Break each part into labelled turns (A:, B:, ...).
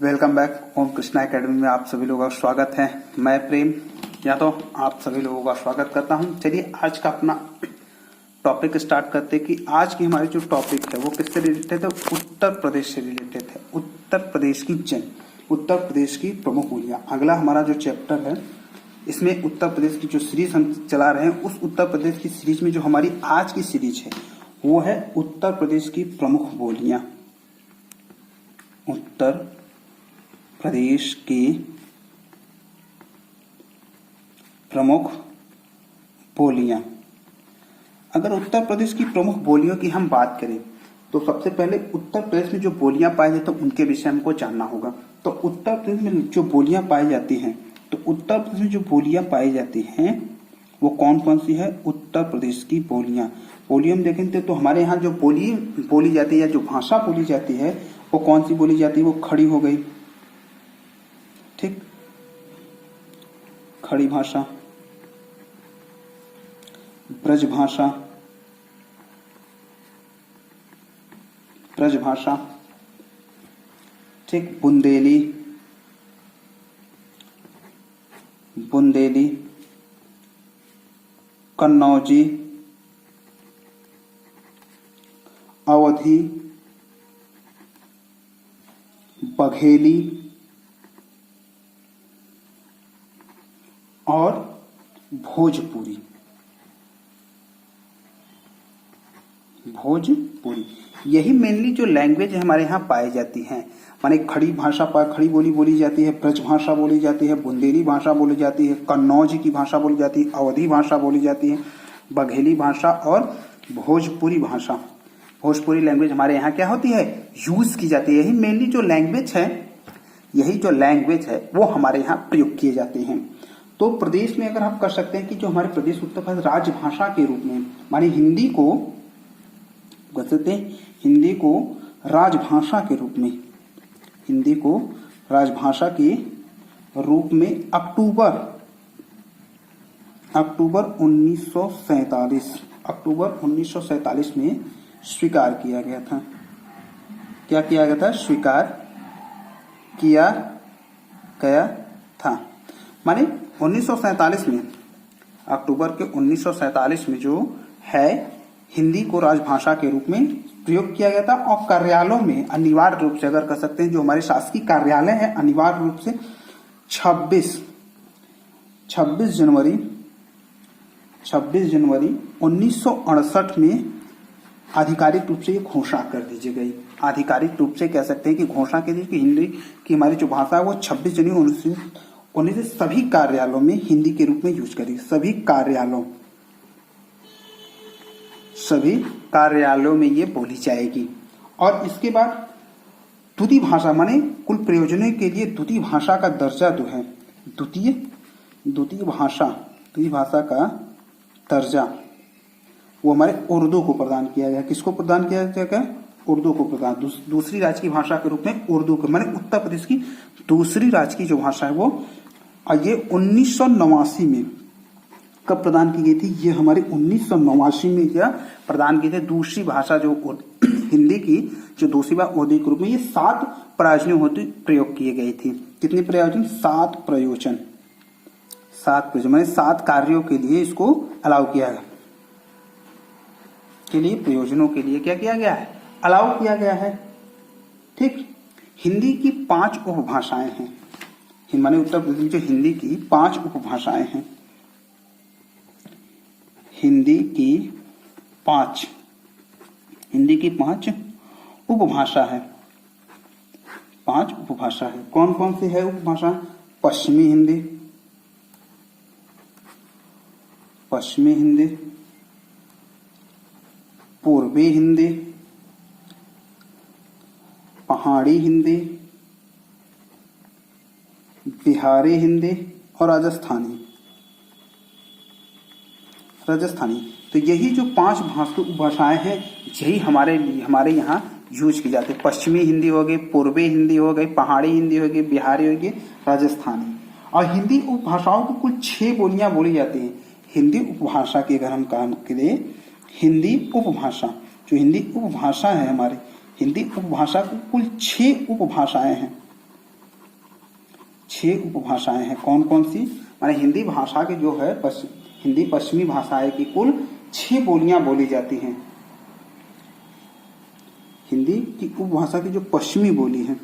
A: Welcome back ओम Krishna academy में आप सभी लोगों का स्वागत है। मैं प्रेम आप सभी लोगों का स्वागत करता हूं। चलिए आज का अपना टॉपिक स्टार्ट करते हैं कि आज की हमारी जो टॉपिक है वो किससे रिलेटेड है? उत्तर प्रदेश से रिलेटेड है। उत्तर प्रदेश की प्रमुख बोलियां। अगला हमारा जो चैप्टर है इसमें उत्तर प्रदेश की जो सीरीज हम चला रहे हैं उस उत्तर प्रदेश की सीरीज में जो हमारी आज की सीरीज है वो है उत्तर प्रदेश की प्रमुख बोलियां। उत्तर प्रदेश की प्रमुख बोलियां। अगर उत्तर प्रदेश की प्रमुख बोलियों की हम बात करें तो सबसे पहले उत्तर प्रदेश में जो बोलियां पाई जाती हैं तो उनके विषय हमको जानना होगा। तो उत्तर प्रदेश में जो बोलियां पाई जाती हैं तो उत्तर प्रदेश में जो बोलियां पाई जाती हैं वो कौन कौन सी है? उत्तर प्रदेश की बोलियां हम देखेंगे तो हमारे यहाँ जो बोली जाती है या जो भाषा बोली जाती है वो कौन सी बोली जाती है? वो खड़ी हो गई, ठीक, खड़ी भाषा, ब्रज भाषा, ठीक, बुंदेली, कन्नौजी, अवधी, बघेली और भोजपुरी। यही मेनली जो लैंग्वेज हमारे यहाँ पाई जाती हैं। माने खड़ी भाषा खड़ी बोली जाती है, ब्रज भाषा बोली जाती है, बुंदेली भाषा बोली जाती है, कन्नौज की भाषा बोली जाती है, अवधी भाषा बोली जाती है, बघेली भाषा और भोजपुरी भाषा। भोजपुरी लैंग्वेज हमारे यहाँ क्या होती है? यूज की जाती है। यही मेनली जो लैंग्वेज है वो हमारे यहाँ प्रयोग किए जाते हैं। तो प्रदेश में अगर हम कर सकते हैं कि जो हमारे प्रदेश उत्तर प्रदेश राजभाषा के रूप में माने हिंदी को राजभाषा के रूप में अक्टूबर 1947 में स्वीकार किया गया था। क्या किया गया था? स्वीकार किया गया था। माने 1947 में, अक्टूबर के 1947 में जो है हिंदी को राजभाषा के रूप में प्रयोग किया गया था। और कार्यालयों में अनिवार्य रूप से अगर कर सकते हैं जो हमारे शासकीय कार्यालय है अनिवार्य रूप से 26 जनवरी 1968 में आधिकारिक रूप से ये घोषणा कर दी गई। आधिकारिक रूप से कह सकते हैं कि घोषणा की कि हिंदी की हमारी जो भाषा है वो 26 जनवरी 1919 से सभी कार्यालयों में हिंदी के रूप में यूज करी। सभी कार्यालयों में ये बोली जाएगी। और इसके बाद द्वितीय भाषा माने कुल प्रयोजनों के लिए द्वितीय भाषा का दर्जा जो है द्वितीय भाषा का दर्जा वो हमारे उर्दू को प्रदान किया गया। किसको प्रदान किया गया? उर्दू को प्रदान। दूसरी राज्य की भाषा के रूप में उर्दू को माने उत्तर प्रदेश की दूसरी राज्य की जो भाषा है वो ये 1989 में कब प्रदान की गई थी? ये हमारे 1989 में क्या प्रदान की थी? दूसरी भाषा जो हिंदी की जो दूसरी बार उर्दू के रूप में ये 7 प्रयोजनों होती प्रयोग किए गई थी। कितने प्रयोजन? 7 प्रयोजन मैंने 7 कार्यों के लिए इसको अलाउ किया गया। के लिए प्रयोजनों के लिए क्या किया गया है? अलाउ किया गया है, ठीक। हिंदी की 5 उपभाषाएं हैं। माने उत्तर प्रदेश में जो हिंदी की 5 उपभाषाएं हैं। हिंदी की 5 उपभाषा है। 5 उपभाषा है। कौन कौन सी है उपभाषा? पश्चिमी हिंदी, पूर्वी हिंदी, पहाड़ी हिंदी, बिहारी हिंदी और राजस्थानी। तो यही जो 5 भाषाएं हैं यही हमारे यहाँ यूज की जाती है। पश्चिमी हिंदी हो गई, पूर्वी हिंदी हो गई, पहाड़ी हिंदी हो गई, बिहारी हो गई, राजस्थानी। और हिंदी उपभाषाओं को कुल 6 बोलियां बोली जाती हैं। हिंदी उपभाषा की अगर हम काम करें, हिंदी उपभाषा जो हिंदी उपभाषा है हमारी हिंदी उपभाषा को कुल 6 उपभाषाएं हैं। 6 उपभाषाएं हैं। कौन कौन सी? माने हिंदी भाषा के जो है हिंदी पश्चिमी भाषाएं की कुल 6 बोलियां बोली जाती हैं। हिंदी की उपभाषा की जो पश्चिमी बोली है,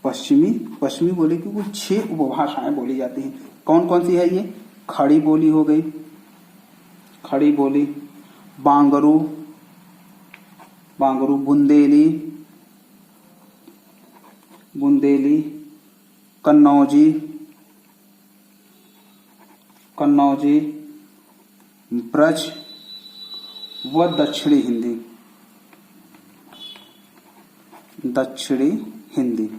A: पश्चिमी बोली की कुल 6 उपभाषाएं बोली जाती हैं। कौन कौन सी है ये? खड़ी बोली हो गई, खड़ी बोली, बांगरू, बुंदेली, कन्नौजी, ब्रज व दक्षिणी हिंदी।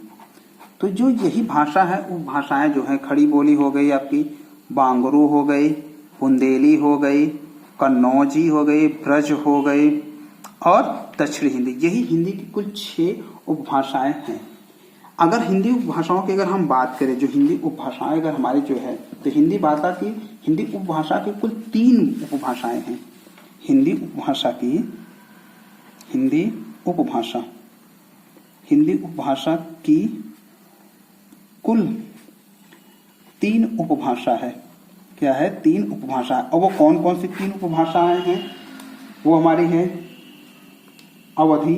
A: तो जो यही भाषा है, वो भाषाएं जो है, खड़ी बोली हो गई आपकी, बांगरू हो गई, बुंदेली हो गई, कन्नौजी हो गई, ब्रज हो गई और दक्षिणी हिंदी। यही हिंदी की कुल 6 उपभाषाएं हैं। अगर हिंदी उपभाषाओं की अगर हम बात करें, जो हिंदी उपभाषाएं अगर हमारी जो है, तो हिंदी उपभाषा की कुल 3 उपभाषाएं हैं। हिंदी उपभाषा की कुल 3 उपभाषा है। क्या है? 3 उपभाषा। और वो कौन कौन सी 3 उपभाषाएं हैं? वो हमारी है अवधी,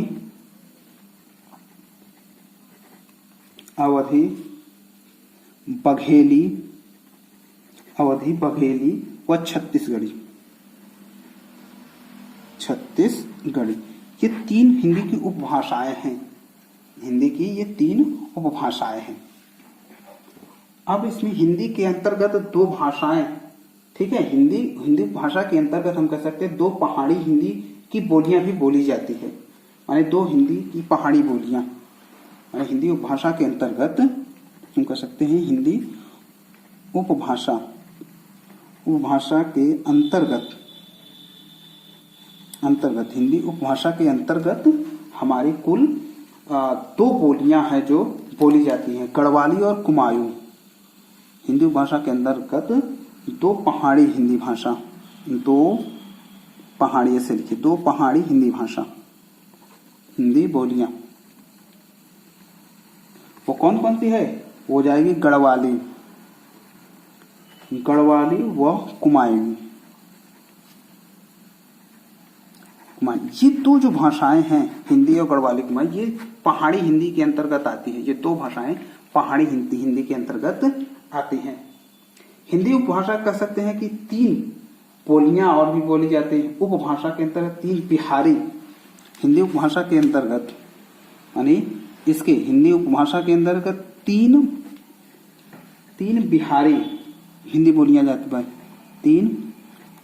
A: बघेली व छत्तीसगढ़ी। ये 3 हिंदी की उपभाषाएं हैं। हिंदी की ये 3 उपभाषाएं हैं। अब इसमें हिंदी के अंतर्गत 2 भाषाएं, ठीक है, हिंदी भाषा के अंतर्गत हम कह सकते हैं 2 पहाड़ी हिंदी की बोलियां भी बोली जाती है। माने 2 हिंदी की पहाड़ी बोलियां, हिंदी उपभाषा के अंतर्गत हम कह सकते हैं हिंदी उपभाषा के अंतर्गत हिंदी उपभाषा के अंतर्गत हमारी कुल 2 बोलियां हैं जो बोली जाती हैं, गढ़वाली और कुमायूं। हिंदी उपभाषा के अंतर्गत 2 पहाड़ी हिंदी भाषा, 2 पहाड़ी, ऐसे लिखिए, 2 पहाड़ी हिंदी भाषा, हिंदी बोलियां। वो कौन कौन सी है? वो जाएगी गढ़वाली व कुमायूं। ये 2 जो भाषाएं हैं, हिंदी और गढ़वाली कुमायूं, ये पहाड़ी हिंदी के अंतर्गत आती है। ये 2 भाषाएं पहाड़ी हिंदी के अंतर्गत आती हैं। हिंदी उपभाषा कह सकते हैं कि 3 बोलियां और भी बोली जाती है। उपभाषा के अंतर्गत 3 बिहारी, हिंदी उपभाषा के अंतर्गत, यानी इसके हिंदी उपभाषा के अंतर्गत 3 बिहारी हिंदी बोलियां जाती है। 3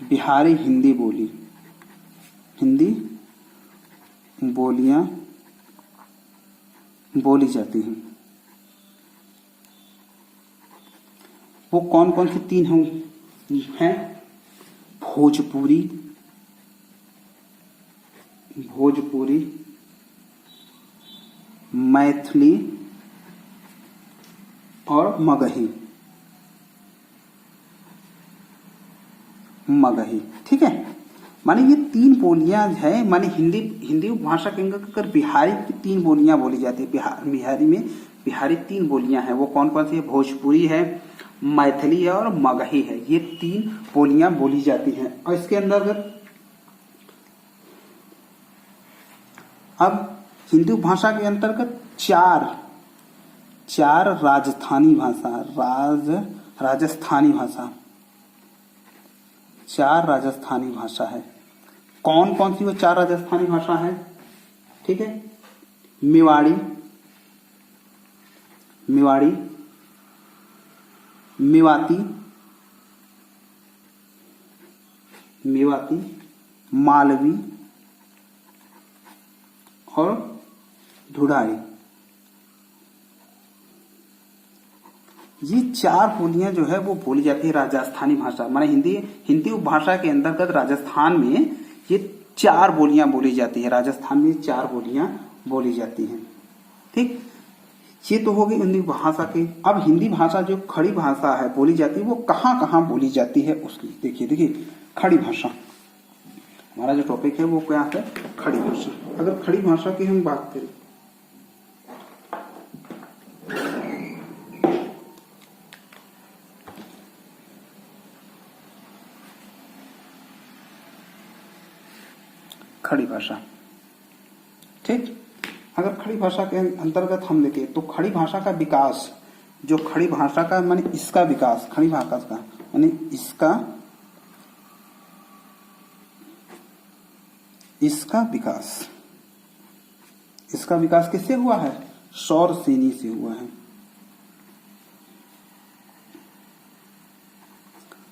A: बिहारी हिंदी बोलियां बोली जाती हैं। वो कौन कौन सी 3 हैं? भोजपुरी, मैथिली और मगही। ठीक है, माने ये 3 बोलियां हैं। माने हिंदी भाषा के अंदर बिहारी की 3 बोलियां बोली जाती है। बिहारी 3 बोलियां हैं। वो कौन कौन सी है? भोजपुरी है, मैथिली है और मगही है। ये 3 बोलियां बोली जाती हैं। और इसके अंतर्गत अब हिंदी भाषा के अंतर्गत 4 राजस्थानी भाषा, 4 राजस्थानी भाषा है। कौन कौन सी वो 4 राजस्थानी भाषा है? ठीक है, मेवाड़ी, मेवाती, मालवी और ढुढारी। ये 4 बोलियां जो है वो बोली जाती है राजस्थानी भाषा। माने हिंदी उपभाषा के अंतर्गत राजस्थान में ये 4 बोलियां बोली जाती है। राजस्थान में 4 बोलियां बोली जाती हैं। ठीक, ये तो हो गई हिंदी भाषा की। अब हिंदी भाषा जो खड़ी भाषा है बोली जाती है, वो कहाँ कहाँ बोली जाती है उसकी देखिए खड़ी भाषा। हमारा जो टॉपिक है वो क्या है? खड़ी भाषा। अगर खड़ी भाषा की हम बात करें, खड़ी भाषा। ठीक, अगर खड़ी भाषा के अंतर्गत हम देखें तो खड़ी भाषा का विकास, जो खड़ी भाषा का माने इसका विकास, खड़ी भाषा का माने इसका विकास, इसका विकास किससे हुआ है? सौर सेनी से हुआ है।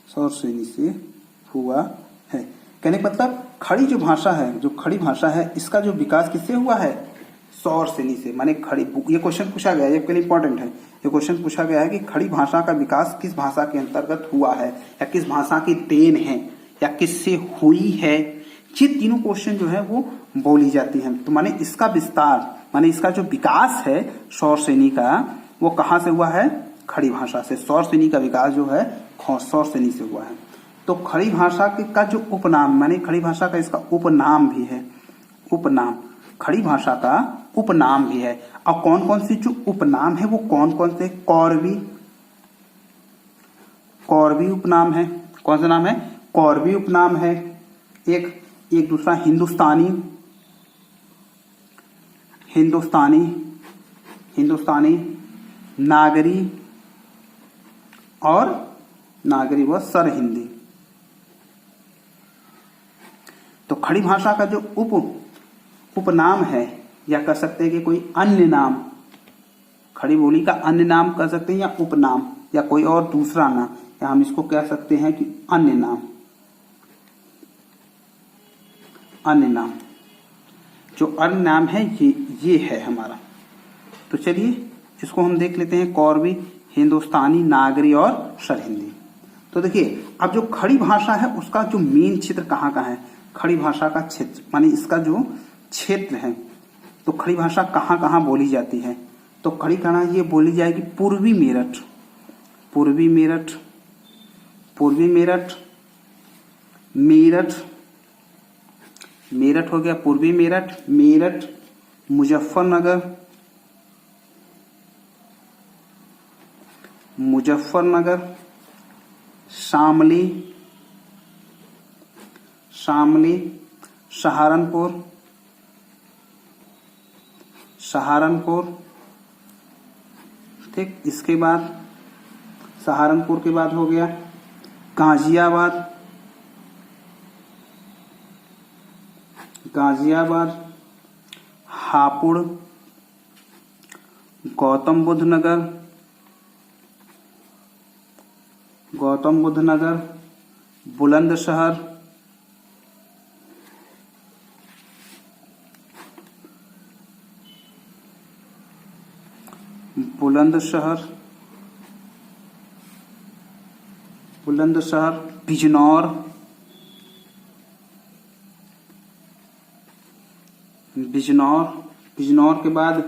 A: सौर सेनी से हुआ है। कहने का मतलब खड़ी जो भाषा है, जो खड़ी भाषा है, इसका जो विकास किससे हुआ है? सौर सेनी से। माने खड़ी, ये क्वेश्चन पूछा गया है, ये लिए इंपॉर्टेंट है। ये क्वेश्चन पूछा गया है कि खड़ी भाषा का विकास किस भाषा के अंतर्गत हुआ है, या किस भाषा की देन है, या किससे हुई है। ये तीनों क्वेश्चन जो है वो बोली जाती है। तो माने इसका विस्तार, माने इसका जो विकास है सौर सेनी का, वो कहाँ से हुआ है? खड़ी भाषा से। सौर सेनी का विकास जो है सौर सेनी से हुआ है। तो खड़ी भाषा का जो उपनाम, माने खड़ी भाषा का इसका उपनाम भी है। उपनाम, खड़ी भाषा का उपनाम भी है। और कौन कौन सी जो उपनाम है वो कौन कौन से? कौरवी, कौरवी उपनाम है। कौन सा नाम है? कौरवी उपनाम है। एक दूसरा हिंदुस्तानी, नागरी और नागरी व सर हिंदी। तो खड़ी भाषा का जो उपनाम है, या कह सकते हैं कि कोई अन्य नाम, खड़ी बोली का अन्य नाम कह सकते हैं, या उपनाम, या कोई और दूसरा नाम, या हम इसको कह सकते हैं कि अन्य नाम। अन्य नाम, जो अन्य नाम है ये है हमारा। तो चलिए इसको हम देख लेते हैं। कौरवी, हिंदुस्तानी, नागरी और सरहिंदी। तो देखिए, अब जो खड़ी भाषा है उसका जो मेन क्षेत्र कहाँ का है? खड़ी भाषा का क्षेत्र माने इसका जो क्षेत्र है। तो खड़ी भाषा कहाँ कहाँ बोली जाती है? तो खड़ी कहना ये बोली जाएगी पूर्वी मेरठ, पूर्वी मेरठ, पूर्वी मेरठ, मेरठ, मेरठ हो गया पूर्वी मेरठ, मेरठ, मुजफ्फरनगर, मुजफ्फरनगर, शामली, शामली, सहारनपुर, सहारनपुर। ठीक, इसके बाद सहारनपुर के बाद हो गया गाजियाबाद, गाजियाबाद, हापुड़, गौतम बुद्ध नगर, गौतम बुद्ध नगर, बुलंदशहर, बुलंदशहर, बुलंदशहर, बिजनौर, बिजनौर, बिजनौर के बाद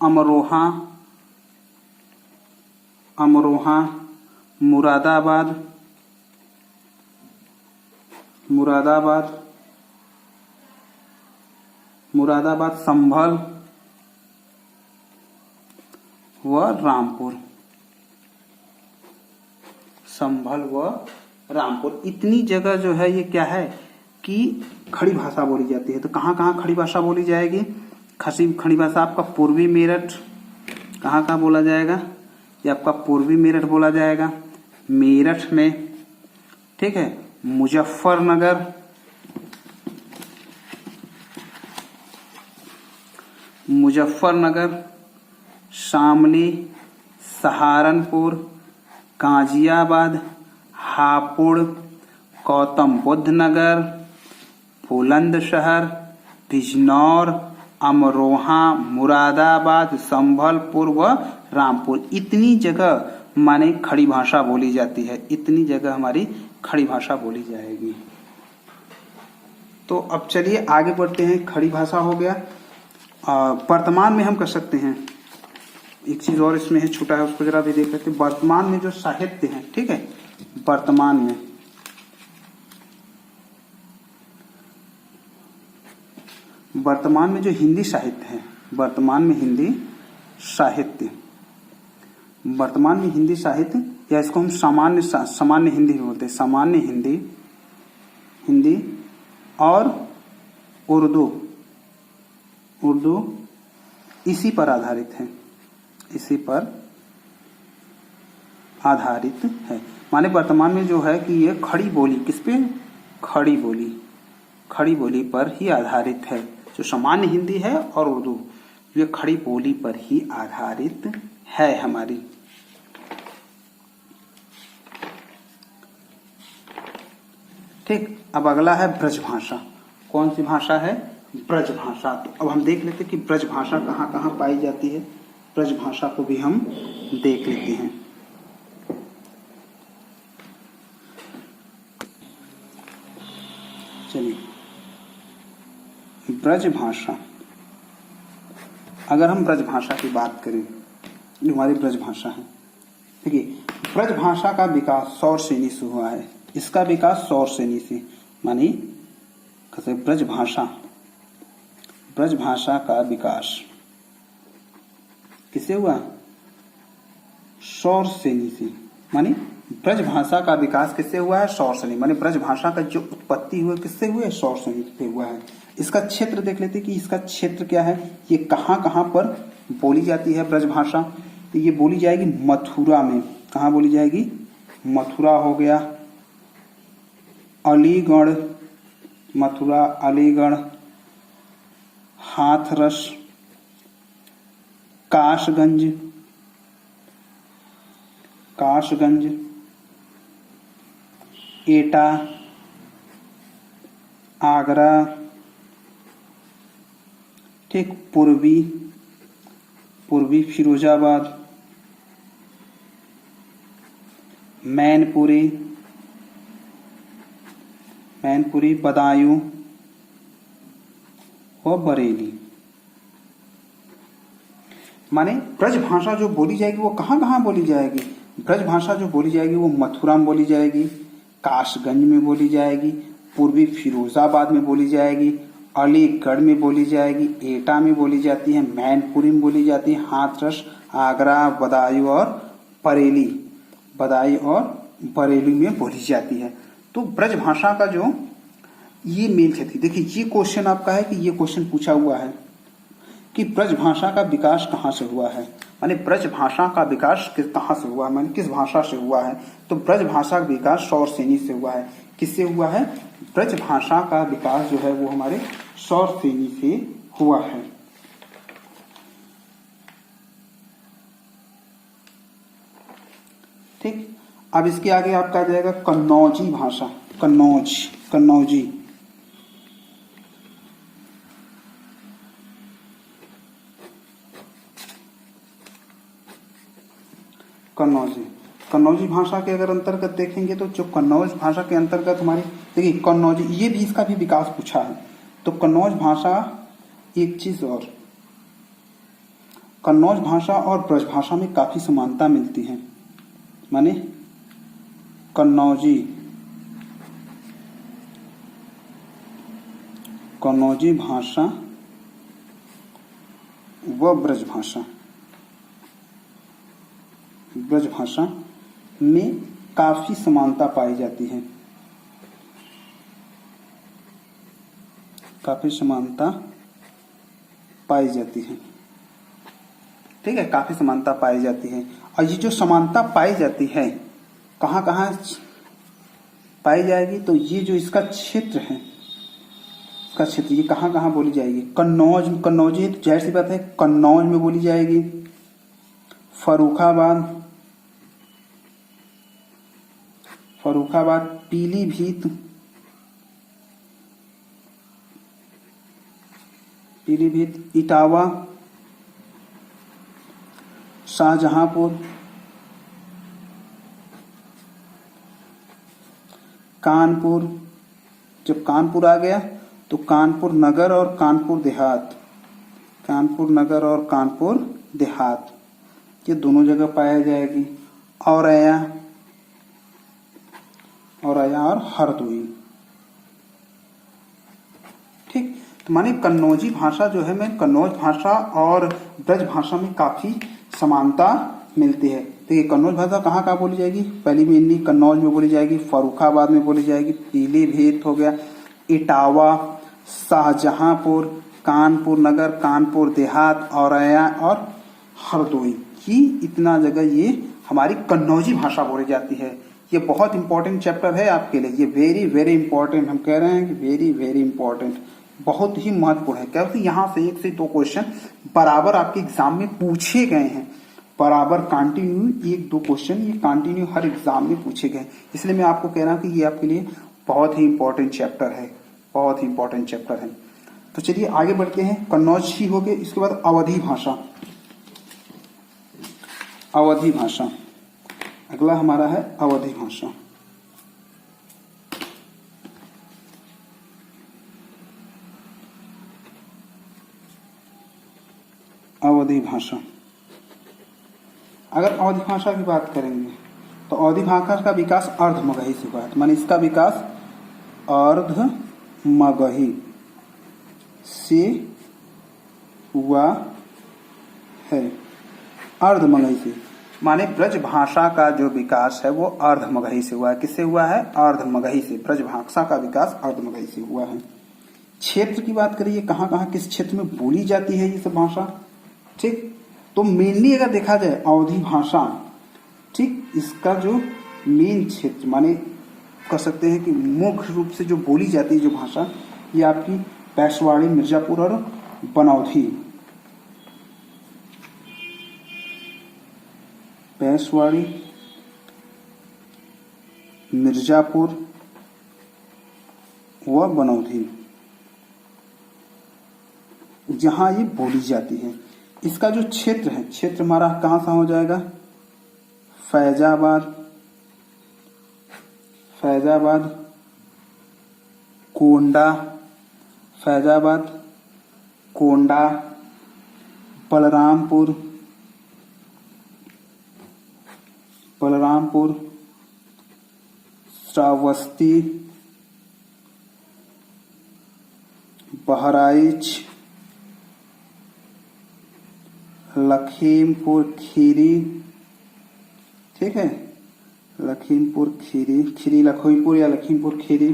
A: अमरोहा, अमरोहा, मुरादाबाद, मुरादाबाद, मुरादाबाद, संभल व रामपुर, संभल व रामपुर। इतनी जगह जो है ये क्या है कि खड़ी भाषा बोली जाती है। तो कहाँ कहाँ खड़ी भाषा बोली जाएगी? खड़ी भाषा आपका पूर्वी मेरठ, कहाँ कहाँ बोला जाएगा? ये आपका पूर्वी मेरठ बोला जाएगा, मेरठ में। ठीक है, मुजफ्फरनगर, मुजफ्फरनगर, शामली, सहारनपुर, गाजियाबाद, हापुड़, गौतम बुद्ध नगर, बुलंदशहर, बिजनौर, अमरोहा, मुरादाबाद, संभलपुर व रामपुर। इतनी जगह माने खड़ी भाषा बोली जाती है। इतनी जगह हमारी खड़ी भाषा बोली जाएगी। तो अब चलिए आगे बढ़ते हैं। खड़ी भाषा हो गया। वर्तमान में हम कर सकते हैं, एक चीज और इसमें है छूटा है, उसको जरा भी देख लेते हैं। वर्तमान में जो साहित्य है, ठीक है, वर्तमान में जो हिंदी साहित्य है, वर्तमान में हिंदी साहित्य, वर्तमान में हिंदी साहित्य, या इसको हम सामान्य हिंदी बोलते हैं, सामान्य हिंदी, हिंदी और उर्दू, उर्दू इसी पर आधारित है, इसी पर आधारित है। माने वर्तमान में जो है कि ये खड़ी बोली, किस पे? खड़ी बोली, खड़ी बोली पर ही आधारित है। जो सामान्य हिंदी है और उर्दू, ये खड़ी बोली पर ही आधारित है हमारी। ठीक, अब अगला है ब्रजभाषा। कौन सी भाषा है? ब्रजभाषा। तो अब हम देख लेते हैं कि ब्रजभाषा कहाँ कहाँ पाई जाती है। ब्रजभाषा को भी हम देख लेते हैं। चलिए, ब्रजभाषा, अगर हम ब्रजभाषा की बात करें, जो हमारी ब्रजभाषा है, देखिए ब्रजभाषा का विकास सौर श्रेणी से हुआ है। इसका विकास सौर श्रेणी से, मानी कैसे? ब्रजभाषा, ब्रजभाषा का विकास किससे हुआ? सौर श्रेणी से। मानी ब्रजभाषा का विकास किससे हुआ है? सौर श्रेणी। मानी ब्रजभाषा का जो उत्पत्ति हुआ किससे हुआ है? सौर श्रेणी से हुआ है। इसका क्षेत्र देख लेते कि इसका क्षेत्र क्या है, ये कहाँ कहाँ पर बोली जाती है ब्रजभाषा। तो ये बोली जाएगी मथुरा में। कहाँ बोली जाएगी? मथुरा हो गया, अलीगढ़, मथुरा, अलीगढ़, हाथरस, कासगंज, कासगंज, एटा, आगरा, ठीक, पूर्वी, पूर्वी फिरोजाबाद, मैनपुरी, मैनपुरी, बदायूं और बरेली। माने ब्रजभाषा जो बोली जाएगी वो कहाँ कहाँ बोली जाएगी? ब्रजभाषा जो बोली जाएगी वो मथुरा में बोली जाएगी, कासगंज में बोली जाएगी, पूर्वी फिरोजाबाद में बोली जाएगी, अलीगढ़ में बोली जाएगी, एटा में बोली जाती है, मैनपुरी में बोली जाती है, हाथरस, आगरा, बदायूं और बरेली, बदायूं और बरेली में बोली जाती है। तो ब्रजभाषा का जो ये मेल क्षेत्र, देखिए ये क्वेश्चन आपका है कि ये क्वेश्चन पूछा हुआ है कि ब्रजभाषा का विकास कहाँ से हुआ है। माने ब्रजभाषा का विकास कहाँ से हुआ है, माने किस भाषा से हुआ है? तो ब्रजभाषा का विकास सौर श्रेणी से हुआ है। किससे हुआ है? ब्रजभाषा का विकास जो है वो हमारे सौर श्रेणी से हुआ है। ठीक, अब इसके आगे आपका आ जाएगा कन्नौजी भाषा। कन्नौज, कन्नौजी, कन्नौजी, कन्नौजी भाषा के अगर अंतर्गत देखेंगे तो जो कन्नौज भाषा के अंतर्गत हमारी, देखिए कन्नौजी, ये भी इसका भी विकास पूछा है। तो कन्नौज भाषा, एक चीज और, कन्नौज भाषा और ब्रजभाषा में काफी समानता मिलती है। माने कन्नौजी, कन्नौजी भाषा व ब्रजभाषा, ब्रजभाषा में काफी समानता पाई जाती है, काफी समानता पाई जाती है। ठीक है, काफी समानता पाई जाती है। और ये जो समानता पाई जाती है कहाँ कहाँ पाई जाएगी? तो ये जो इसका क्षेत्र है, इसका क्षेत्र, ये कहाँ कहाँ बोली जाएगी? कन्नौज, कन्नौजी तो जाहिर सी बात है कन्नौज में बोली जाएगी, फर्रुखाबाद, फर्रुखाबाद, पीलीभीत, पीलीभीत, इटावा, शाहजहांपुर, कानपुर। जब कानपुर आ गया तो कानपुर नगर और कानपुर देहात, कानपुर नगर और कानपुर देहात, ये दोनों जगह पाया जाएगी। औरैया, औरैया और हरदोई। ठीक, तो माने कन्नौजी भाषा जो है, मैं कन्नौज भाषा और ब्रज भाषा में काफी समानता मिलती है। देखिए कन्नौज भाषा कहाँ कहाँ बोली जाएगी? पहली मेनली कन्नौज में बोली जाएगी, फर्रुखाबाद में बोली जाएगी, पीलीभीत हो गया, इटावा, शाहजहांपुर, कानपुर नगर, कानपुर देहात, औरैया और हरदोई। ये इतना जगह ये हमारी कन्नौजी भाषा बोली जाती है। ये बहुत इंपॉर्टेंट चैप्टर है आपके लिए, ये वेरी वेरी इंपॉर्टेंट, हम कह रहे हैं कि वेरी वेरी इंपॉर्टेंट, बहुत ही महत्वपूर्ण है, क्योंकि यहाँ से 1 से 2 क्वेश्चन बराबर आपके एग्जाम में पूछे गए हैं, बराबर कंटिन्यू 1-2 क्वेश्चन ये कंटिन्यू हर एग्जाम में पूछे गए। इसलिए मैं आपको कह रहा हूँ कि ये आपके लिए बहुत ही इंपॉर्टेंट चैप्टर है, बहुत ही इंपॉर्टेंट चैप्टर है। तो चलिए आगे बढ़ते हैं। कन्नौज ही हो गए, इसके बाद अवधी भाषा। अवधी भाषा अगला हमारा है अवधी भाषा। अवधी भाषा, अगर अवधी भाषा की बात करेंगे तो अवधी भाषा का विकास अर्ध मगही से हुआ है, माने इसका विकास अर्ध मगही से हुआ है। अर्ध मगही से माने ब्रज भाषा का जो विकास है वो अर्ध मगही से हुआ है। किससे हुआ है? अर्ध मगही से। ब्रज भाषा का विकास अर्ध मगही से हुआ है। क्षेत्र की बात करिए, कहाँ कहाँ किस क्षेत्र में बोली जाती है ये सब भाषा, ठीक। तो मेनली अगर देखा जाए अवधी भाषा, ठीक, इसका जो मेन क्षेत्र माने कह सकते हैं कि मुख्य रूप से जो बोली जाती है जो भाषा, ये आपकी बैसवाड़ी, मिर्जापुर और बनौधी। बैसवाड़ी, मिर्जापुर व बनौधी, जहां ये बोली जाती है। इसका जो क्षेत्र है, क्षेत्र हमारा कहां सा हो जाएगा? फैजाबाद, फैजाबाद, कोंडा, फैजाबाद, कोंडा, बलरामपुर, बलरामपुर, श्रावस्ती, बहराइच, लखीमपुर खीरी, ठीक है, लखीमपुर खीरी, खीरी लखीमपुर या लखीमपुर खीरी,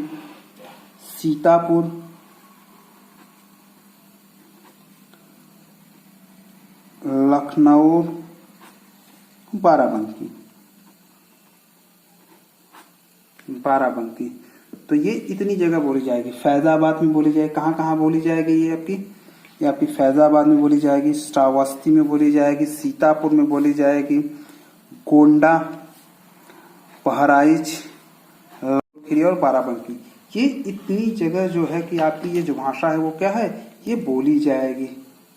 A: सीतापुर, लखनऊ, बाराबंकी, बाराबंकी। तो ये इतनी जगह बोली जाएगी। फैजाबाद में बोली जाएगी, कहाँ कहाँ बोली जाएगी ये आपकी फैजाबाद में बोली जाएगी, श्रावस्ती में बोली जाएगी, सीतापुर में बोली जाएगी, गोंडा, बहराइच, खीरी और बाराबंकी। ये इतनी जगह जो है कि आपकी ये जो भाषा है वो क्या है, ये बोली जाएगी।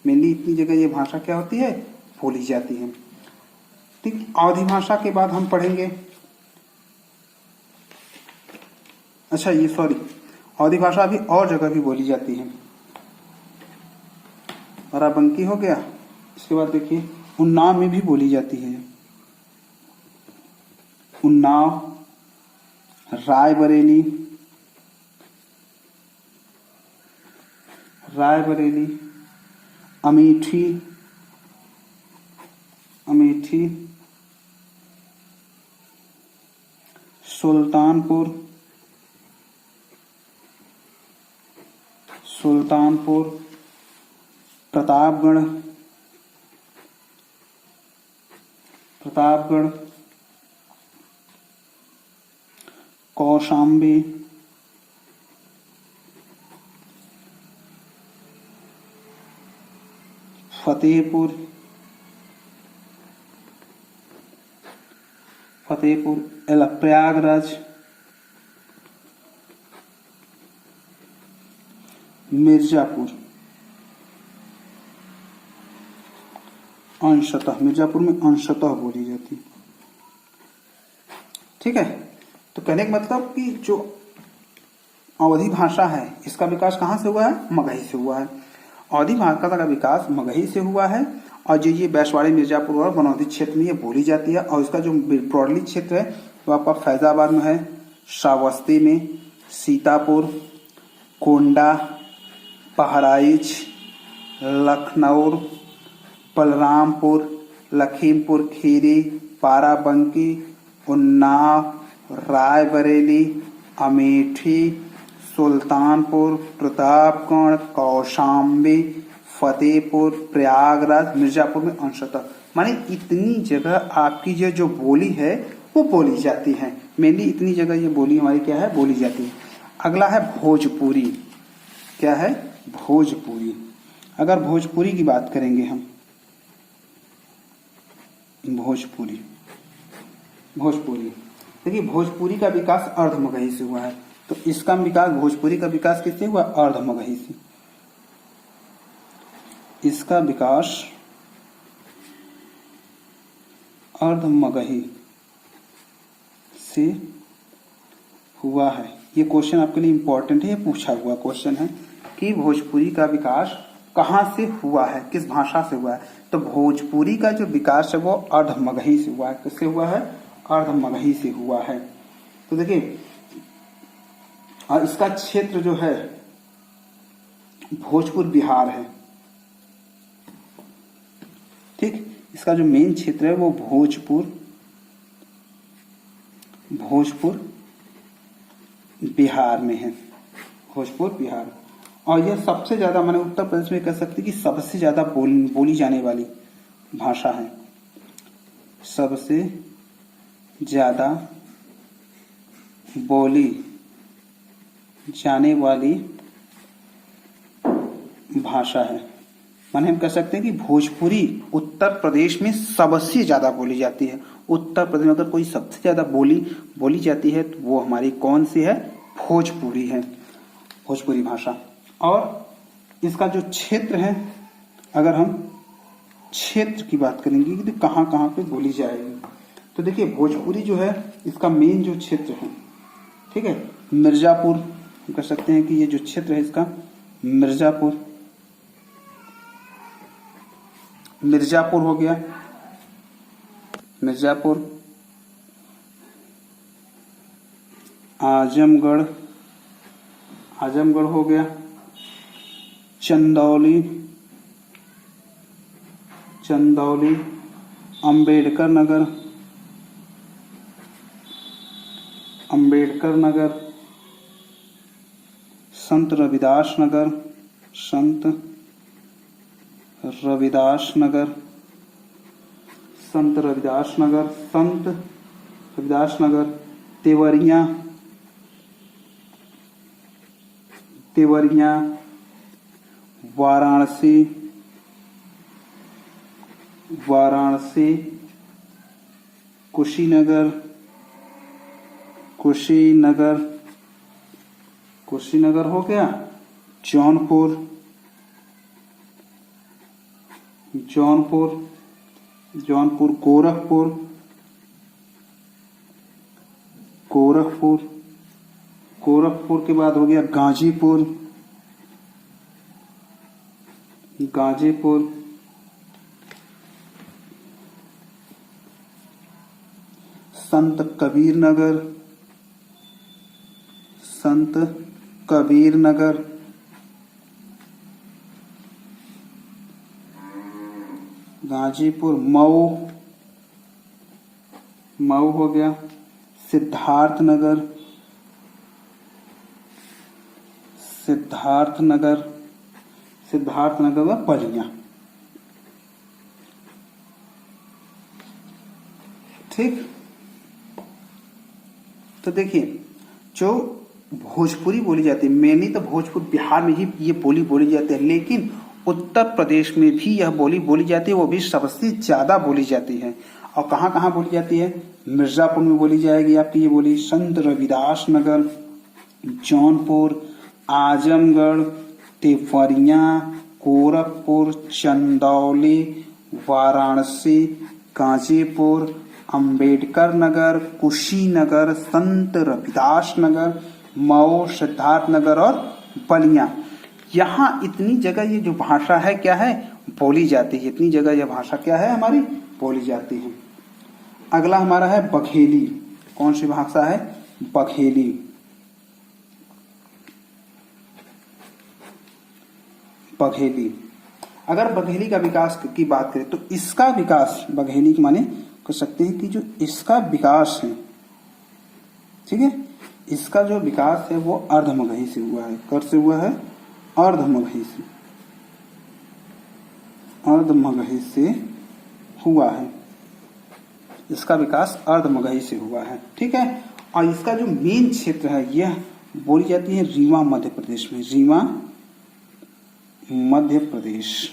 A: मेनली इतनी जगह ये भाषा क्या होती है, बोली जाती है। ठीक, अवधी भाषा के बाद हम पढ़ेंगे, अच्छा ये सॉरी, अवधी भाषा अभी और जगह भी बोली जाती है। बाराबंकी हो गया, इसके बाद देखिए उन्नाव में भी बोली जाती है। उन्नाव, रायबरेली, रायबरेली, अमेठी, अमेठी, सुल्तानपुर, सुल्तानपुर, प्रतापगढ़, प्रतापगढ़, कौशाम्बी, फतेहपुर, फतेहपुर, प्रयागराज, मिर्जापुर, अंशतः, मिर्जापुर में अंशतः बोली जाती है। ठीक है, तो कहने का मतलब कि जो अवधी भाषा है इसका विकास कहाँ से हुआ है, मगही से हुआ है। अवधी भाषा का विकास मगही से हुआ है और जो ये बैसवाड़ी, मिर्जापुर और बनौधी क्षेत्र में ये बोली जाती है। और इसका जो ब्रॉडली क्षेत्र है वो आपका फैजाबाद में है, श्रावस्ती में, सीतापुर, कोंडा, बहराइच, लखनऊ, बलरामपुर, लखीमपुर खीरी, बाराबंकी, उन्नाव, रायबरेली, अमेठी, सुल्तानपुर, प्रतापगढ़, कौशाम्बी, फतेहपुर, प्रयागराज, मिर्जापुर में अंशतः। माने इतनी जगह आपकी जो बोली है वो बोली जाती है। मेनली इतनी जगह ये बोली हमारी क्या है, बोली जाती है। अगला है भोजपुरी। क्या है, भोजपुरी। अगर भोजपुरी की बात करेंगे हम, भोजपुरी देखिए, भोजपुरी का विकास अर्धमगही से हुआ है। तो इसका विकास, भोजपुरी का विकास किससे हुआ, अर्धमगही से। इसका विकास अर्धमगही से हुआ है। ये क्वेश्चन आपके लिए इंपॉर्टेंट है, ये पूछा हुआ क्वेश्चन है कि भोजपुरी का विकास कहाँ से हुआ है, किस भाषा से हुआ है। तो भोजपुरी का जो विकास है वो अर्धमगही से हुआ है। किससे हुआ है, अर्धमगही से हुआ है। तो देखिए, और इसका क्षेत्र जो है भोजपुर बिहार है। ठीक, इसका जो मेन क्षेत्र है वो भोजपुर बिहार में है। भोजपुर बिहार। और यह सबसे ज्यादा, मैंने उत्तर प्रदेश में कह सकते कि सबसे ज्यादा बोली जाने वाली भाषा है। सबसे ज्यादा बोली जाने वाली भाषा है। माने हम कह सकते हैं कि भोजपुरी उत्तर प्रदेश में सबसे ज्यादा बोली जाती है। उत्तर प्रदेश में अगर कोई सबसे ज्यादा बोली जाती है तो वो हमारी कौन सी है, भोजपुरी है, भोजपुरी भाषा। और इसका जो क्षेत्र है, अगर हम क्षेत्र की बात करेंगे कि कहाँ कहाँ पे बोली जाएगी, तो देखिए भोजपुरी जो है इसका मेन जो क्षेत्र है, ठीक है, मिर्जापुर, हम कह सकते हैं कि ये जो क्षेत्र है इसका मिर्जापुर हो गया, मिर्जापुर, आजमगढ़ हो गया, चंदौली, अंबेडकर नगर, संत रविदास नगर, देवरिया, वाराणसी, कुशीनगर हो गया, जौनपुर, गोरखपुर के बाद हो गया गाजीपुर, संत कबीर नगर, गाजीपुर, मऊ हो गया, सिद्धार्थ नगर व बलिया। ठीक, तो देखिए जो भोजपुरी बोली जाती है, मेनली तो भोजपुर बिहार में ही ये बोली जाती है, लेकिन उत्तर प्रदेश में भी यह बोली जाती है, वो भी सबसे ज्यादा बोली जाती है। और कहाँ कहाँ बोली जाती है, मिर्जापुर में बोली जाएगी आपकी ये बोली, संत रविदास नगर, जौनपुर, आजमगढ़, देवरिया, गोरखपुर, चंदौली, वाराणसी, गाजीपुर, अंबेडकर नगर, कुशीनगर, संत रविदास नगर, मऊ, सिद्धार्थ नगर और बलिया। यहाँ इतनी जगह ये जो भाषा है क्या है, बोली जाती है। इतनी जगह यह भाषा क्या है हमारी, बोली जाती है। अगला हमारा है बघेली। कौन सी भाषा है, बघेली। अगर बघेली का विकास की बात करें तो इसका विकास, बघेली के माने कह सकते हैं कि जो इसका विकास है, ठीक है, इसका जो विकास है वो अर्धमगही से हुआ है। कर से हुआ है? अर्धमगही से, अर्धमगही से हुआ है। इसका विकास अर्धमगही से हुआ है। ठीक है। और इसका जो मेन क्षेत्र है यह बोली जाती है रीवा मध्य प्रदेश में। रीवा मध्य प्रदेश,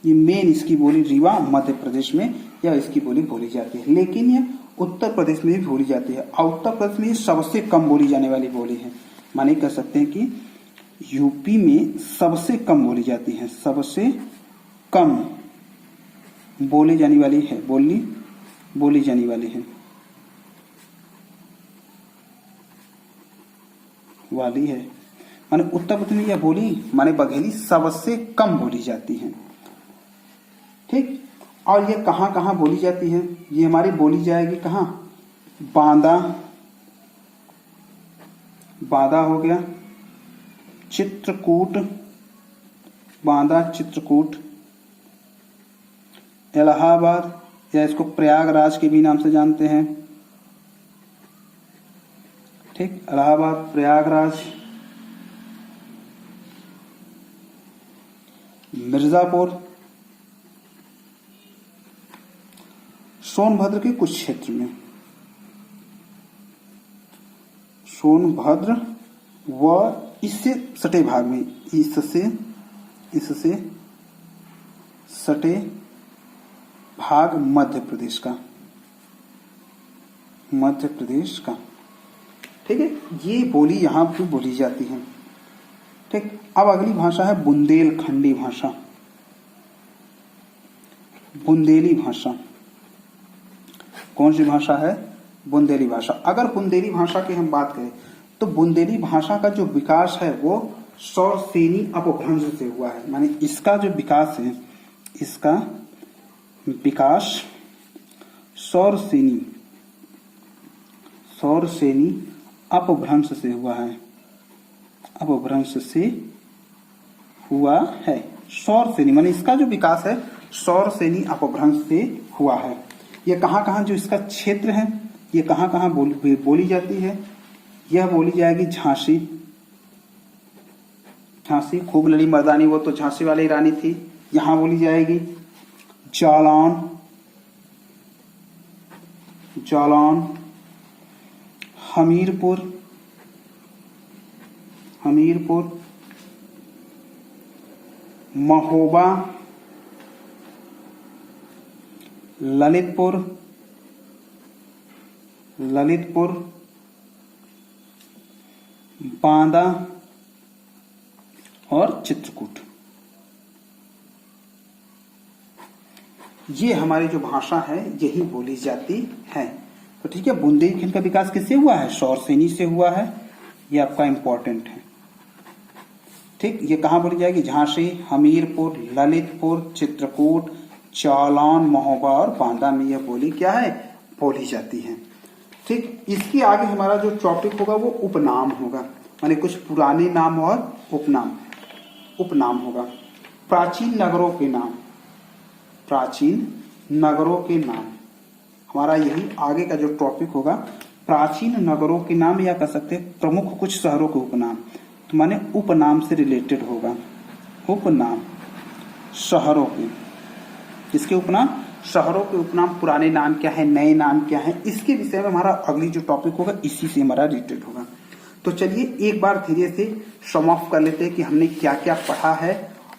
A: ये मेन इसकी बोली रीवा मध्य प्रदेश में या इसकी बोली बोली जाती है। लेकिन यह उत्तर प्रदेश में भी बोली जाती है और उत्तर प्रदेश में सबसे कम बोली जाने वाली बोली है। माने कह सकते हैं कि यूपी में सबसे कम बोली जाती है, सबसे कम बोली जाने वाली है, बोली जाने वाली है वाली है। माने उत्तर प्रदेश में यह बोली माने बघेली सबसे कम बोली जाती है। ठीक। और ये कहाँ कहाँ बोली जाती है? ये हमारी बोली जाएगी कहाँ? बांदा, बांदा हो गया, चित्रकूट, बांदा चित्रकूट, इलाहाबाद या इसको प्रयागराज के भी नाम से जानते हैं। ठीक, इलाहाबाद, प्रयागराज, मिर्जापुर, सोनभद्र के कुछ क्षेत्र में, सोनभद्र व इससे सटे भाग में, इससे सटे भाग मध्य प्रदेश का, मध्य प्रदेश का। ठीक है, ये बोली यहां पर बोली जाती है। ठीक। अब अगली भाषा है बुंदेलखंडी भाषा, बुंदेली भाषा। कौन सी भाषा है? बुंदेली भाषा। अगर बुंदेली भाषा की हम बात करें तो बुंदेली भाषा का जो विकास है वो सौरसेनी अपभ्रंश से हुआ है। माने इसका जो विकास है, इसका विकास सौरसेनी अपभ्रंश से हुआ है, अपभ्रंश से हुआ है। सौरसेनी माने इसका जो विकास है सौरसेनी अपभ्रंश से हुआ है। ये कहाँ कहाँ जो इसका क्षेत्र है, ये कहाँ कहाँ बोली जाती है? यह बोली जाएगी झांसी, झांसी खूब लड़ी मर्दानी, वो तो झांसी वाली रानी थी, यहां बोली जाएगी। जालौन, जालौन, हमीरपुर, हमीरपुर, महोबा, ललितपुर, ललितपुर, बांदा और चित्रकूट। ये हमारी जो भाषा है यही बोली जाती है। तो ठीक है, बुंदेलखंड का विकास किससे हुआ है? सौरसेनी से हुआ है। ये आपका इंपॉर्टेंट है। ठीक, ये कहां बोली जाएगी? झांसी, हमीरपुर, ललितपुर, चित्रकूट, जालौन, महोबा और बांदा में यह बोली क्या है? बोली जाती है। ठीक, इसके आगे हमारा जो टॉपिक होगा वो उपनाम होगा, माने कुछ पुराने नाम और उपनाम। उपनाम होगा प्राचीन नगरों के नाम, प्राचीन नगरों के नाम। हमारा यही आगे का जो टॉपिक होगा, प्राचीन नगरों के नाम, या कह सकते हैं प्रमुख कुछ शहरों के उपनाम। तो माने उपनाम से रिलेटेड होगा। उपनाम शहरों के, किसके उपनाम? शहरों के उपनाम। पुराने नाम क्या है, नए नाम क्या है, इसके विषय में हमारा अगली जो टॉपिक होगा इसी से हमारा रिलेटेड होगा। तो चलिए एक बार धीरे से सम ऑफ कर लेते हैं कि हमने क्या क्या पढ़ा है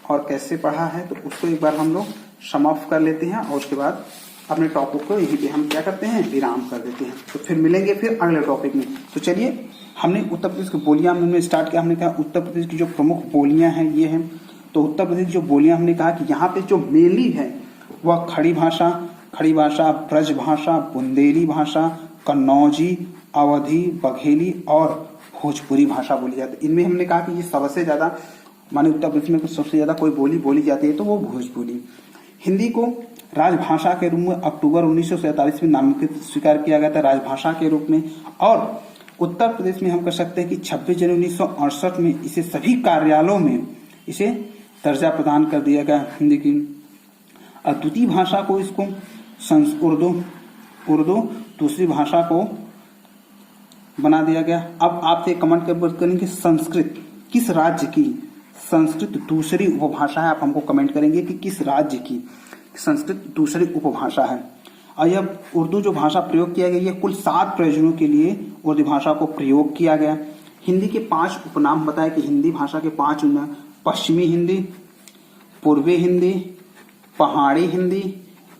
A: और कैसे पढ़ा है। तो उसको एक बार हम लोग सम ऑफ कर लेते हैं और उसके बाद अपने टॉपिक को यहीं पे हम क्या करते हैं? विराम कर देते हैं। तो फिर मिलेंगे फिर अगले टॉपिक में। तो चलिए, हमने उत्तर प्रदेश की बोलियां हमने स्टार्ट किया। हमने कहा उत्तर प्रदेश की जो प्रमुख बोलियां हैं ये हैं। तो उत्तर प्रदेश की जो बोलियां हमने कहा कि यहाँ पे जो मेनली है वह खड़ी भाषा, ब्रज भाषा, बुंदेली भाषा, कन्नौजी, अवधी, बघेली और भोजपुरी भाषा बोली जाती है। इनमें हमने कहा कि ये सबसे ज्यादा, माने उत्तर प्रदेश में सबसे ज्यादा कोई बोली बोली जाती है तो वो भोजपुरी। हिंदी को राजभाषा के रूप में अक्टूबर 1947 में नामांकित स्वीकार किया गया था राजभाषा के रूप में। और उत्तर प्रदेश में हम कह सकते हैं कि 26 जनवरी 1968 में इसे सभी कार्यालयों में इसे दर्जा प्रदान कर दिया गया हिंदी की। द्वितीय भाषा को इसको उर्दू, दूसरी भाषा को बना दिया गया। अब आपसे कमेंट कर करेंगे संस्कृत किस राज्य की संस्कृत दूसरी उपभाषा है। आप हमको कमेंट करेंगे कि किस राज्य की संस्कृत दूसरी उपभाषा है। और यह उर्दू जो भाषा प्रयोग किया गया, ये कुल 7 प्रयोजनों के लिए उर्दू भाषा को प्रयोग किया गया। हिंदी के 5 उपनाम बताए कि हिंदी भाषा के 5 उपनाम: पश्चिमी हिंदी, पूर्वी हिंदी, पहाड़ी हिंदी,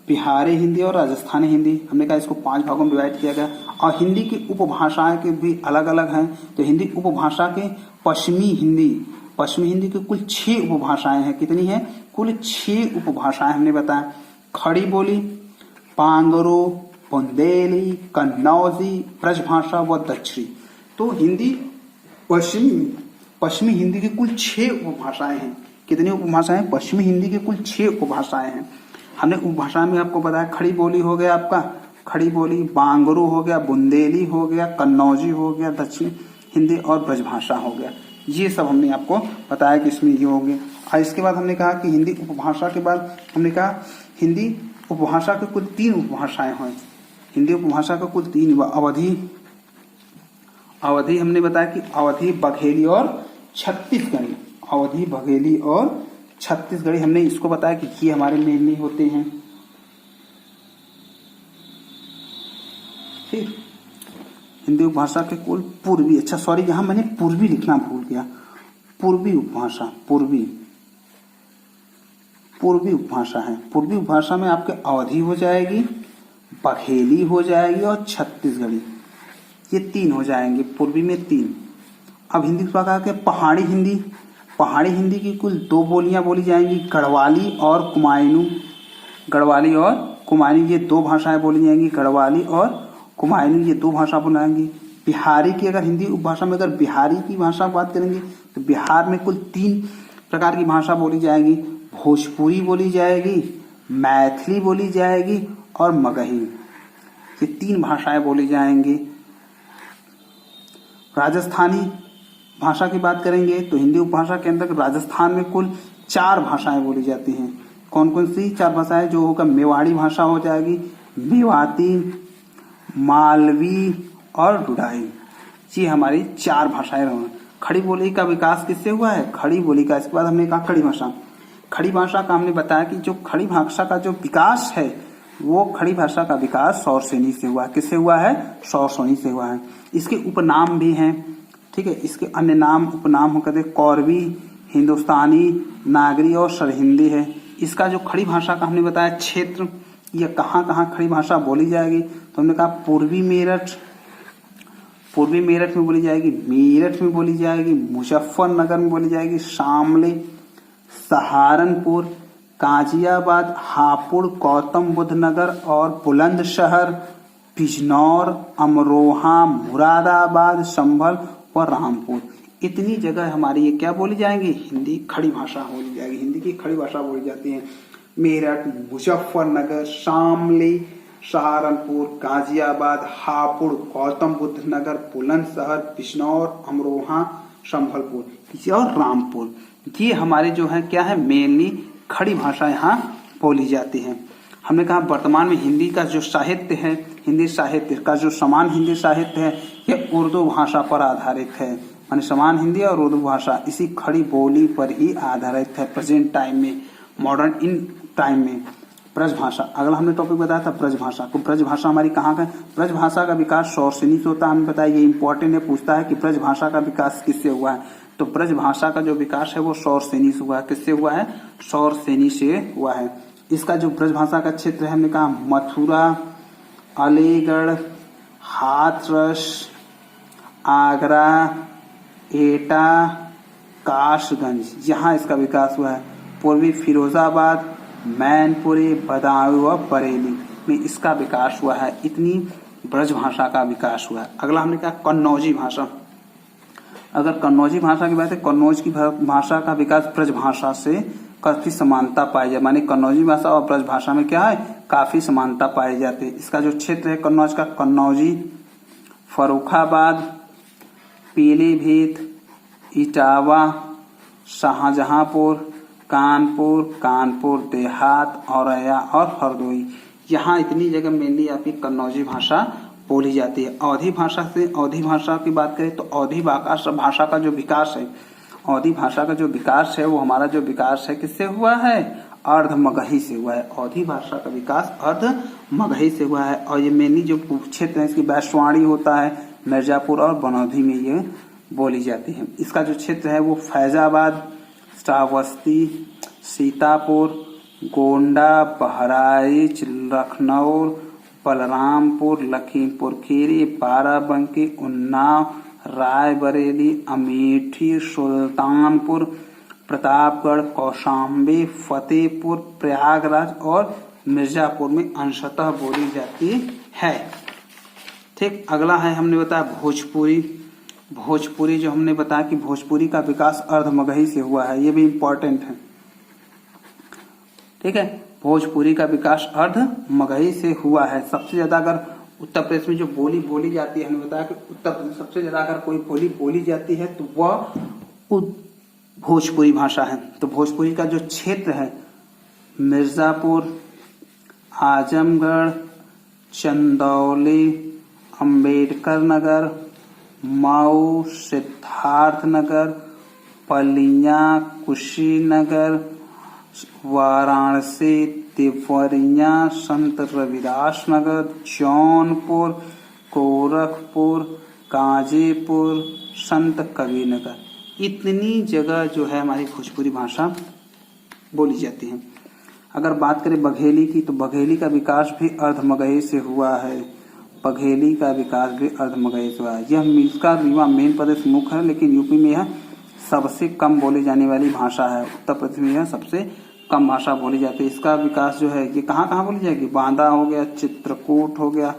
A: बिहारी हिंदी और राजस्थानी हिंदी। हमने कहा इसको 5 भागों में डिवाइड किया गया। और हिंदी की उपभाषाएं के भी अलग अलग हैं। तो हिंदी उपभाषा के पश्चिमी हिंदी की कुल 6 उपभाषाएं हैं। कितनी है? कुल 6 उपभाषाएं हमने बताया। खड़ी बोली, पांगरो, बुंदेली, कन्नौजी, ब्रजभाषा व दक्षिणी। तो हिंदी पश्चिमी हिंदी की कुल 6 उपभाषाएं हैं। कितनी उपभाषाएं? पश्चिमी हिंदी की कुल 6 उपभाषाएं हैं। हमने उपभाषा में आपको बताया खड़ी बोली हो गया आपका, खड़ी बोली, बांगरू हो गया, बुंदेली हो गया, कन्नौजी हो गया, दक्षिण हिंदी और ब्रजभाषा हो गया। ये सब हमने आपको बताया कि इसमें ये होंगे। और इसके बाद हमने कहा कि हिंदी उपभाषा के बाद हमने कहा हिंदी उपभाषा के कुल 3 उपभाषाएं हैं। हिंदी उपभाषा का कुल 3 अवधी हमने बताया कि अवधी, बघेली और छत्तीसगढ़ी। अवधी, बघेली और छत्तीसगढ़ी हमने इसको बताया कि ये हमारे मेनली होते हैं। ठीक, हिंदी उपभाषा के कुल पूर्वी, अच्छा सॉरी यहां मैंने पूर्वी लिखना भूल गया। पूर्वी उपभाषा, पूर्वी उपभाषा है। पूर्वी उपभाषा में आपके अवधी हो जाएगी, बघेली हो जाएगी और छत्तीसगढ़ी, ये 3 हो जाएंगे। पूर्वी में 3। अब हिंदी प्रकार के पहाड़ी हिंदी की कुल 2 बोलियां बोली जाएंगी, गढ़वाली और कुमायूनी। गढ़वाली और कुमायूनी ये 2 भाषाएं बोली जाएंगी। गढ़वाली और कुमायूनी ये 2 भाषा बोलेंगी। बिहारी की अगर हिंदी उपभाषा में अगर बिहारी की भाषा बात करेंगे तो बिहार में कुल 3 प्रकार की भाषा बोली जाएगी। भोजपुरी बोली जाएगी, मैथिली बोली जाएगी और मगही, ये 3 भाषाएं बोली जाएंगी। राजस्थानी भाषा की बात करेंगे तो हिंदी उपभाषा के अंतर्गत राजस्थान में कुल 4 भाषाएं बोली जाती हैं। कौन कौन सी 4 भाषाएं? जो होगा मेवाड़ी भाषा हो जाएगी, मेवाती, मालवी और डुडाई, ये हमारी 4 भाषाएं रही। खड़ी बोली का विकास किससे हुआ है? खड़ी बोली का। इसके बाद हमने कहा खड़ी भाषा। खड़ी भाषा का हमने बताया कि जो खड़ी भाषा का जो विकास है वो खड़ी भाषा का विकास सौरसेनी से हुआ। किससे हुआ है? सौरसेनी से हुआ है। इसके उपनाम भी हैं, ठीक है। इसके अन्य नाम उपनाम हो कहते कौरवी, हिंदुस्तानी, नागरी और सरहिंदी है। इसका जो खड़ी भाषा का हमने बताया क्षेत्र, यह कहाँ कहाँ खड़ी भाषा बोली जाएगी तो हमने कहा पूर्वी मेरठ में बोली जाएगी, मेरठ में बोली जाएगी, मुजफ्फरनगर में बोली जाएगी, शामली, सहारनपुर, गाजियाबाद, हापुड़, गौतम बुद्ध नगर और बुलंदशहर, बिजनौर, अमरोहा, मुरादाबाद, संभल और रामपुर। इतनी जगह हमारी ये क्या बोली जाएंगी? हिंदी खड़ी भाषा बोली जाएगी। हिंदी की खड़ी भाषा बोली जाती है। मेरठ, मुजफ्फरनगर, शामली, सहारनपुर, गाजियाबाद, हापुड़, गौतम बुद्ध नगर, बुलंदशहर, बिजनौर, अमरोहा, संभलपुर और रामपुर, ये हमारे जो है क्या है मेनली खड़ी भाषा यहाँ बोली जाती है। हमने कहा वर्तमान में हिंदी का जो साहित्य है, हिंदी साहित्य का जो समान हिंदी साहित्य है, यह उर्दू भाषा पर आधारित है। माने समान हिंदी और उर्दू भाषा इसी खड़ी बोली पर ही आधारित है प्रेजेंट टाइम में, मॉडर्न इन टाइम में। ब्रजभाषा, अगला हमने टॉपिक बताया था ब्रजभाषा को। ब्रजभाषा हमारी कहाँ का? ब्रजभाषा का विकास सौरसेनी से होता है। हमें बताया ये इंपॉर्टेंट है, पूछता है कि ब्रजभाषा का विकास किससे हुआ है, तो ब्रजभाषा का जो विकास है वो सौरसेनी से हुआ है। किससे हुआ है? सौरसेनी से हुआ है। इसका जो ब्रजभाषा का क्षेत्र है, हमने कहा मथुरा, अलीगढ़, हाथरस, आगरा, एटा, काशगंज, यहाँ इसका विकास हुआ है। पूर्वी फिरोजाबाद, मैनपुरी, बदायूं और बरेली में इसका विकास हुआ है। इतनी ब्रजभाषा का विकास हुआ है। अगला हमने कहा कन्नौजी भाषा। अगर कन्नौजी भाषा की बात है, कन्नौज की भाषा का विकास ब्रजभाषा से काफी समानता पाई जाए। माने कन्नौजी भाषा और ब्रजभाषा में क्या है? काफी समानता पाई जाती है। इसका जो क्षेत्र है कन्नौज का, कन्नौजी, फर्रुखाबाद, पीलीभीत, इटावा, शाहजहांपुर, कानपुर देहात, औरैया और हरदोई, यहाँ इतनी जगह मेनली आपकी कन्नौजी भाषा बोली जाती है। अवधी भाषा से अवधी भाषा की बात करें तो अवधी भाषा का जो विकास है, अवधी भाषा का जो विकास है वो हमारा जो विकास है किससे हुआ है? अर्ध मगही से हुआ है। अवधी भाषा का विकास अर्ध मगही से हुआ है। और ये मेनली जो क्षेत्र है इसकी वैश्वाणी होता है मिर्जापुर और बनौधी में ये बोली जाती है। इसका जो क्षेत्र है वो फैजाबाद, श्रावस्ती, सीतापुर, गोंडा, बहराइच, लखनऊ, बलरामपुर, लखीमपुर खीरी, बाराबंकी, उन्नाव, रायबरेली, अमेठी, सुल्तानपुर, प्रतापगढ़, कौशाम्बी, फतेहपुर, प्रयागराज और मिर्जापुर में अंशतः बोली जाती है। ठीक, अगला है हमने बताया भोजपुरी। भोजपुरी जो हमने बताया कि भोजपुरी का विकास अर्ध मगही से हुआ है, ये भी इम्पोर्टेंट है। ठीक है, भोजपुरी का विकास अर्ध मगही से हुआ है। सबसे ज्यादा अगर उत्तर प्रदेश में जो बोली बोली जाती है, हमने बताया कि उत्तर प्रदेश सबसे ज्यादा अगर कोई बोली बोली जाती है तो वह भोजपुरी भाषा है। तो भोजपुरी का जो क्षेत्र है मिर्जापुर, आजमगढ़, चंदौली, अंबेडकर नगर, मऊ, सिद्धार्थ नगर, पलिया, कुशीनगर, वाराणसी, देवरिया, संत रविदास नगर, जौनपुर, गोरखपुर, गाजीपुर, संत कबीरनगर, इतनी जगह जो है हमारी भोजपुरी भाषा बोली जाती है। अगर बात करें बघेली की तो बघेली का विकास भी अर्धमगही से हुआ है। बघेली का विकास भी अर्धमगही से हुआ है। यह इसका रीवा मेन प्रदेश मुख्य है, लेकिन यूपी में यह सबसे कम बोली जाने वाली भाषा है। उत्तर प्रदेश में यह सबसे कम भाषा बोली जाती है। इसका विकास जो है ये कहाँ कहाँ बोली जाएगी? बांदा हो गया, चित्रकूट हो गया,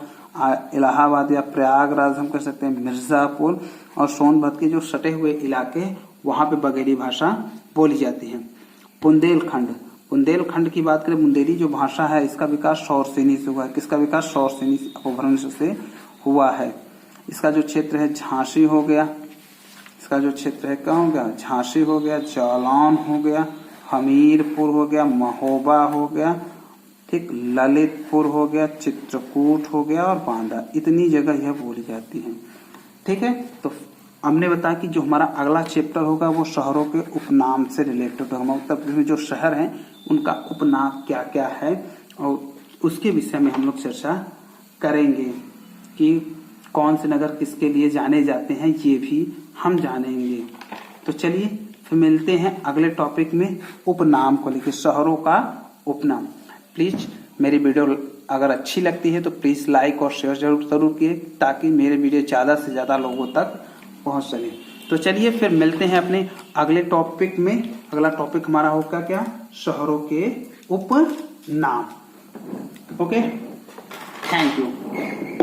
A: इलाहाबाद या प्रयागराज हम कह सकते हैं, मिर्जापुर और सोनभद्र के जो सटे हुए इलाके वहां पे बघेली भाषा बोली जाती है। बुंदेलखंड, बुंदेलखंड की बात करें, बुंदेली जो भाषा है इसका विकास शौरसेनी से हुआ है। किसका विकास? शौरसेनी अपभ्रंश से हुआ है। इसका जो क्षेत्र है झांसी हो गया, इसका जो क्षेत्र है क्या हो गया? झांसी हो गया, जालौन हो गया, हमीरपुर हो गया, महोबा हो गया, ठीक, ललितपुर हो गया, चित्रकूट हो गया और बांदा, इतनी जगह यह बोली जाती है। ठीक है, तो हमने बताया कि जो हमारा अगला चैप्टर होगा वो शहरों के उपनाम से रिलेटेड होगा। उत्तर प्रदेश में जो शहर हैं उनका उपनाम क्या क्या है और उसके विषय में हम लोग चर्चा करेंगे कि कौन से नगर किसके लिए जाने जाते हैं, ये भी हम जानेंगे। तो चलिए फिर मिलते हैं अगले टॉपिक में उपनाम को लेकर, शहरों का उपनाम। प्लीज मेरी वीडियो अगर अच्छी लगती है तो प्लीज लाइक और शेयर जरूर कीजिए ताकि मेरे वीडियो ज्यादा से ज्यादा लोगों तक पहुंच सके। तो चलिए फिर मिलते हैं अपने अगले टॉपिक में। अगला टॉपिक हमारा होगा क्या? शहरों के उपनाम। Okay, thank you.